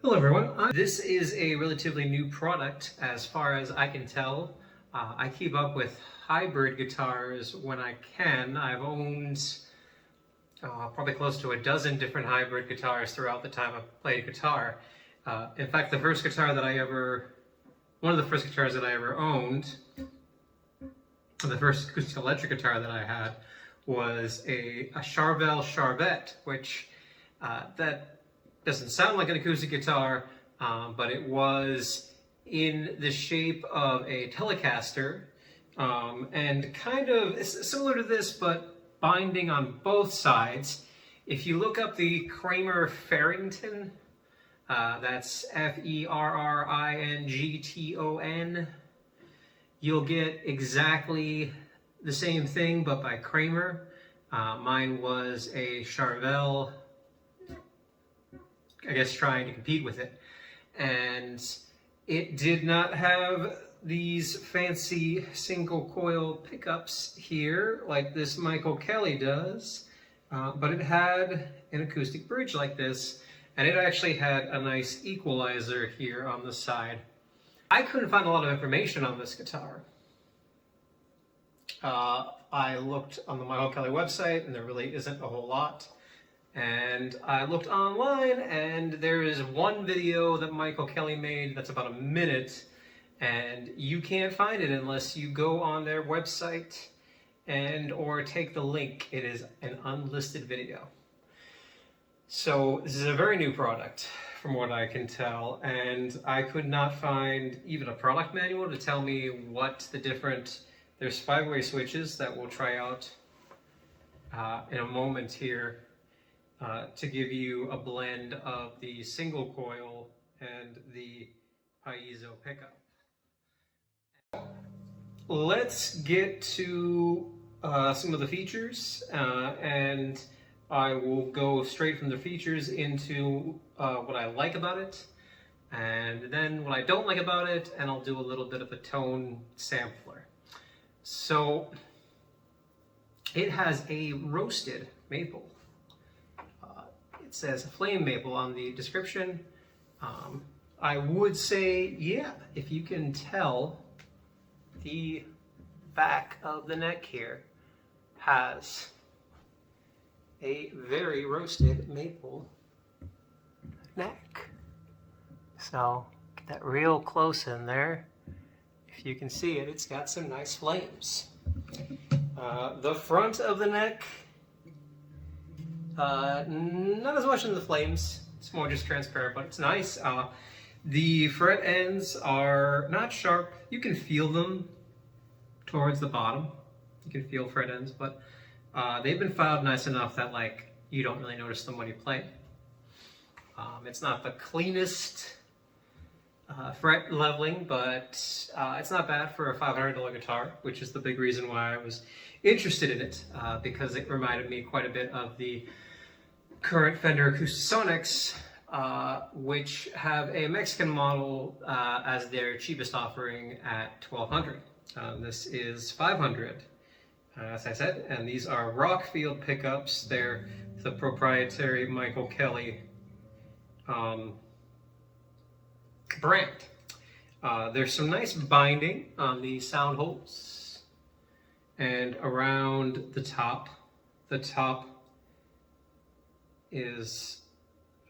Hello everyone, this is a relatively new product as far as I can tell. I keep up with hybrid guitars when I can. I've owned probably close to a dozen different hybrid guitars throughout the time I've played guitar. In fact, one of the first guitars that I ever owned, the first acoustic electric guitar that I had was a Charvel Charvette, which that doesn't sound like an acoustic guitar, but it was in the shape of a Telecaster, and kind of similar to this, but binding on both sides. If you look up the Kramer Farrington, that's Ferrington, you'll get exactly the same thing, but by Kramer. Mine was a Charvel, I guess trying to compete with it. And it did not have these fancy single coil pickups here like this Michael Kelly does, but it had an acoustic bridge like this, and it actually had a nice equalizer here on the side. I couldn't find a lot of information on this guitar. I looked on the Michael Kelly website and there really isn't a whole lot. And I looked online and there is one video that Michael Kelly made that's about a minute, and you can't find it unless you go on their website and or take the link. It is an unlisted video. So this is a very new product from what I can tell, and I could not find even a product manual to tell me what the different, there's 5-way switches that we'll try out in a moment here. To give you a blend of the single coil and the piezo pickup. Let's get to some of the features, and I will go straight from the features into what I like about it, and then what I don't like about it, and I'll do a little bit of a tone sampler. So it has a roasted maple. It says flame maple on the description. I would say, yeah, if you can tell, the back of the neck here has a very roasted maple neck. So get that real close in there. If you can see it, it's got some nice flames. The front of the neck, not as much in the flames, it's more just transparent, but it's nice. The fret ends are not sharp. You can feel them towards the bottom. You can feel fret ends, but they've been filed nice enough that like you don't really notice them when you play. It's not the cleanest fret leveling, but it's not bad for a $500 guitar, which is the big reason why I was interested in it, because it reminded me quite a bit of the current Fender Acoustasonics, which have a Mexican model as their cheapest offering at $1,200. This is $500, as I said, and these are Rockfield pickups. They're the proprietary Michael Kelly brand. There's some nice binding on the sound holes and around the top. The top is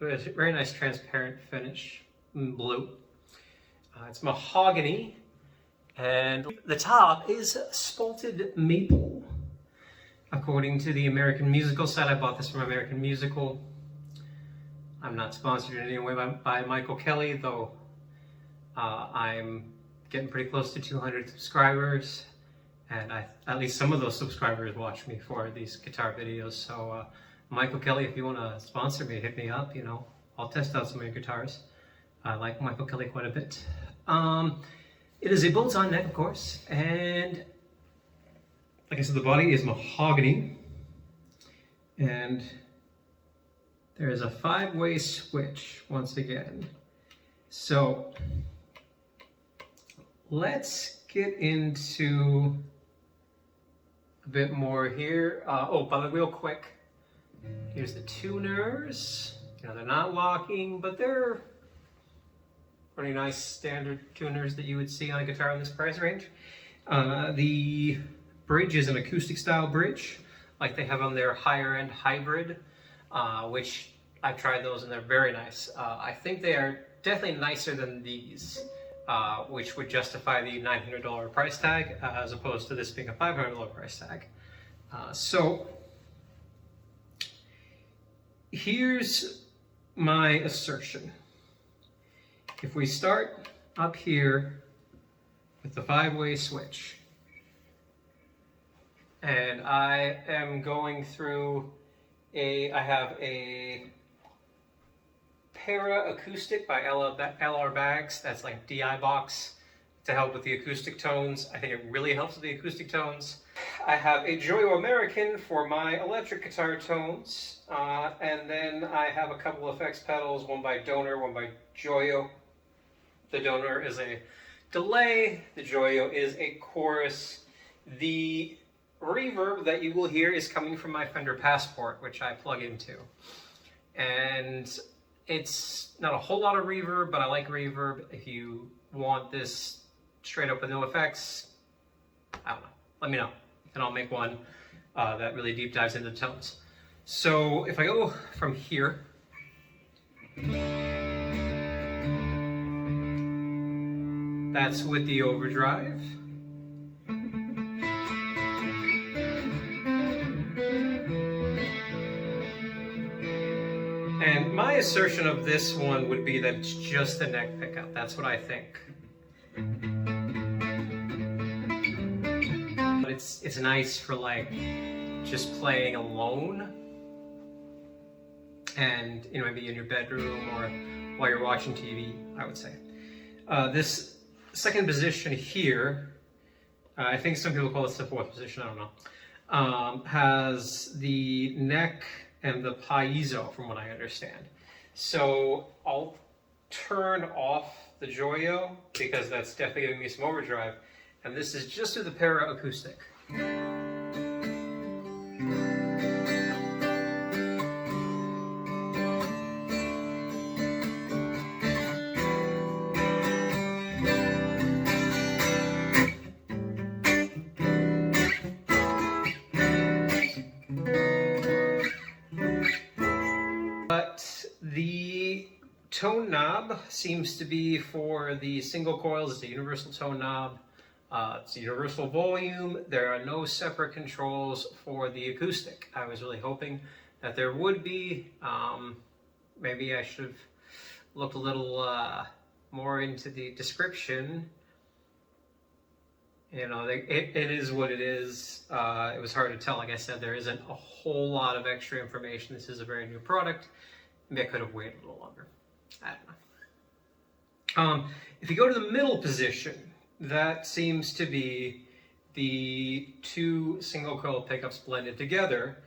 a very nice transparent finish, blue. It's mahogany, and the top is spalted maple. According to the American Musical site, I bought this from American Musical. I'm not sponsored in any way by Michael Kelly, though I'm getting pretty close to 200 subscribers, and at least some of those subscribers watch me for these guitar videos. So Michael Kelly, if you want to sponsor me, hit me up. You know, I'll test out some of your guitars. I like Michael Kelly quite a bit. It is a bolt-on neck, of course, and like I said, the body is mahogany, and there is a 5-way switch once again. So let's get into a bit more here. Oh, by the way, real quick, here's the tuners. You know, they're not locking, but they're pretty nice standard tuners that you would see on a guitar in this price range. The bridge is an acoustic style bridge, like they have on their higher end hybrid, which I've tried those and they're very nice. I think they are definitely nicer than these, which would justify the $900 price tag, as opposed to this being a $500 price tag. So here's my assertion. If we start up here with the 5-way switch, and I am going through I have a Para Acoustic by LR Bags, that's like DI box to help with the acoustic tones. I think it really helps with the acoustic tones. I have a Joyo American for my electric guitar tones, and then I have a couple effects pedals, one by Donor, one by Joyo. The Donor is a delay, the Joyo is a chorus. The reverb that you will hear is coming from my Fender Passport, which I plug into. And it's not a whole lot of reverb, but I like reverb. If you want this straight up with no effects, I don't know, let me know, and I'll make one that really deep dives into the tones. So if I go from here, that's with the overdrive. And my assertion of this one would be that it's just a neck pickup. That's what I think. But it's nice for like just playing alone, and you know, maybe in your bedroom or while you're watching TV, I would say. This second position here, I think some people call this the fourth position, I don't know, has the neck and the piezo, from what I understand. So I'll turn off the Joyo because that's definitely giving me some overdrive, and this is just through the Para Acoustic. But the tone knob seems to be for the single coils. It's a universal tone knob. It's a universal volume. There are no separate controls for the acoustic. I was really hoping that there would be. Maybe I should have looked a little more into the description. You know, it is what it is. It was hard to tell. Like I said, there isn't a whole lot of extra information. This is a very new product. Maybe I could have waited a little longer. I don't know. If you go to the middle position, that seems to be the two single coil pickups blended together.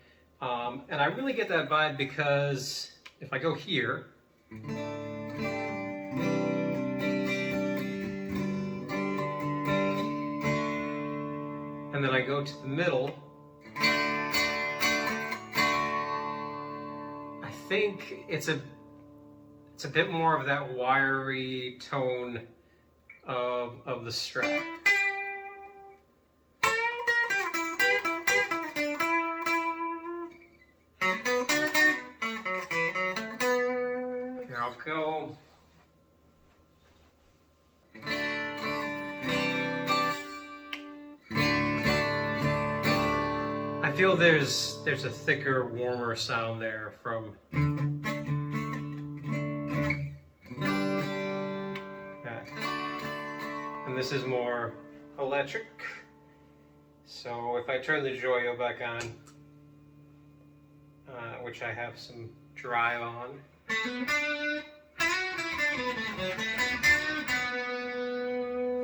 And I really get that vibe because if I go here, and then I go to the middle, I think it's a bit more of that wiry tone of the Strat. Here I'll go. I feel there's a thicker, warmer sound there from that. And this is more electric. So if I turn the Joyo back on, which I have some drive on,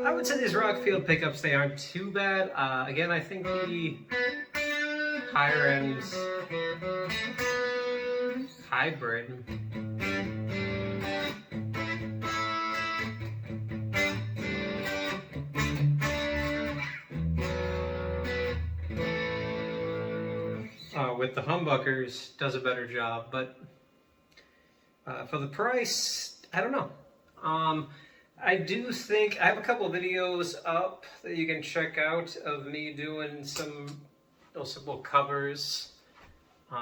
I would say these Rockfield pickups, they aren't too bad. Again, I think the higher end hybrid with the humbuckers does a better job, but for the price, I don't know. I do think I have a couple of videos up that you can check out of me doing some simple covers. You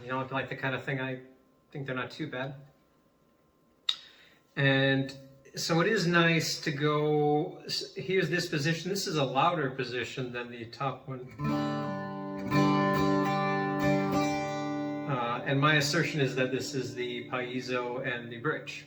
know, if you like the kind of thing, I think they're not too bad. And so it is nice to go, here's this position. This is a louder position than the top one. And my assertion is that this is the piezo and the bridge.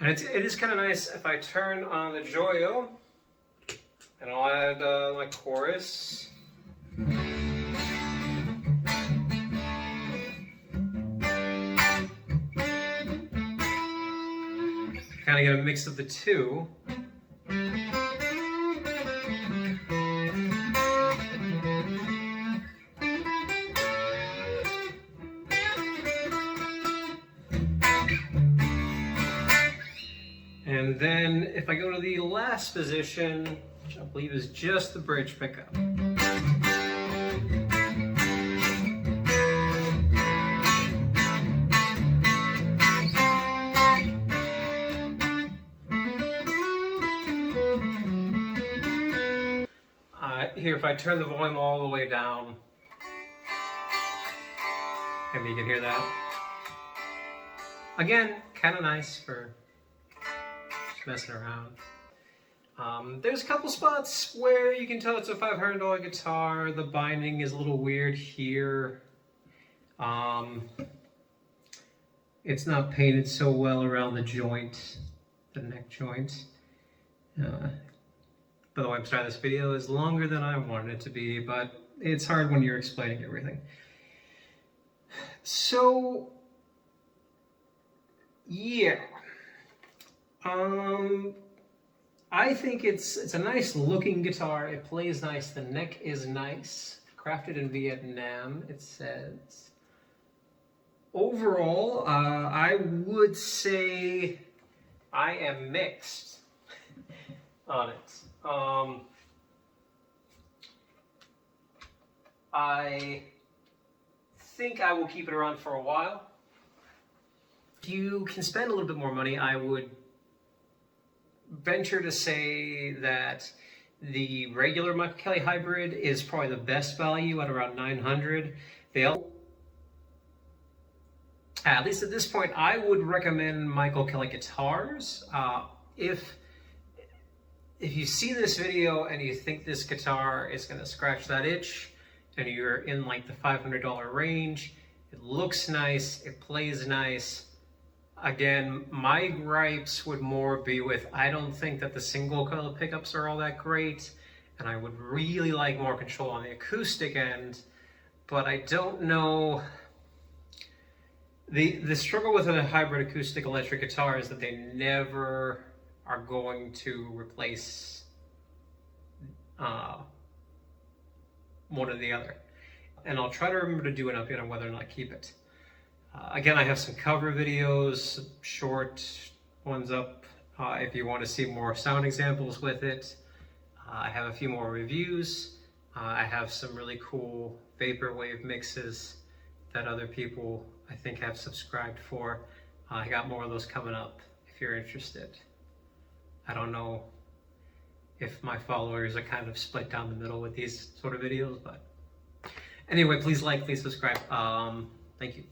And it is kind of nice if I turn on the Joyo, and I'll add my chorus. Kind of get a mix of the two. And then if I go to the last position, which I believe is just the bridge pickup. Here, if I turn the volume all the way down, maybe you can hear that. Again, kind of nice for messing around. There's a couple spots where you can tell it's a $500 guitar. The binding is a little weird here. It's not painted so well around the joint, the neck joint. By the way, I'm sorry, this video is longer than I wanted it to be, but it's hard when you're explaining everything. So, yeah. I think it's a nice looking guitar. It plays nice. The neck is nice. Crafted in Vietnam, it says. Overall, I would say I am mixed on it. I think I will keep it around for a while. If you can spend a little bit more money, I would venture to say that the regular Michael Kelly hybrid is probably the best value at around $900. They all, at least at this point, I would recommend Michael Kelly guitars. If you see this video and you think this guitar is going to scratch that itch, and you're in like the $500 range, it looks nice, it plays nice. Again, my gripes would more be with, I don't think that the single coil pickups are all that great, and I would really like more control on the acoustic end, but I don't know. The struggle with a hybrid acoustic electric guitar is that they never are going to replace one or the other. And I'll try to remember to do an update on whether or not I keep it. Again, I have some cover videos, short ones up, if you want to see more sound examples with it. I have a few more reviews. I have some really cool vaporwave mixes that other people, I think, have subscribed for. I got more of those coming up if you're interested. I don't know if my followers are kind of split down the middle with these sort of videos, but anyway, please like, please subscribe. Thank you.